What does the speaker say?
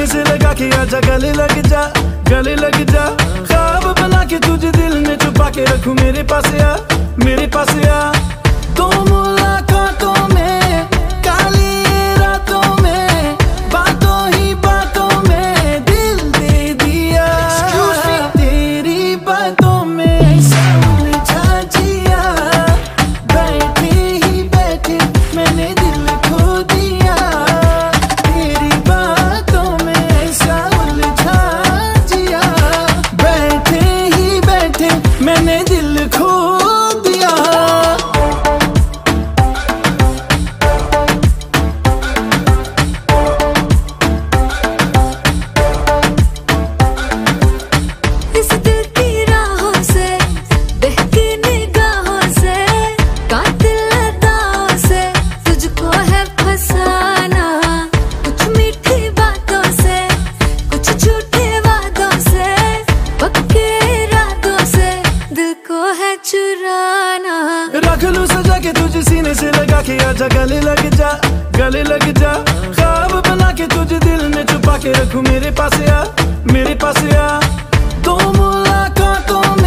सीने से लगा के आजा, गले लग जा, गले लग जा। ख्वाब बना के तुझे दिल में छुपा के रखूं, मेरे पास आ, मेरे पास आ। तो मुलाकातों में, काली रातों में, बातों ही बातों में दिल दे दिया। तेरी बातों में उलझा जिया, बैठे ही बैठे मैंने दिल खो दिया। तेरी बातों में ऐसा उलझा जिया, बैठे ही बैठे मैंने दिल खो दिया। इस दिल की राहों से, बहकी निगाहों से, कातिल अदाओं से तुझको है फसाना। कुछ मीठी बातों से, कुछ झूठे वादों से, पक्के इरादों से दिल को है चुराना। रख लूं सजा के तुझे सीने से लगा के आजा, गले लग जा, गले लग जा। ख्वाब बना के तुझे दिल में छुपा के रखूं, मेरे पास आ, मेरे पास आ। तो मुलाकातों में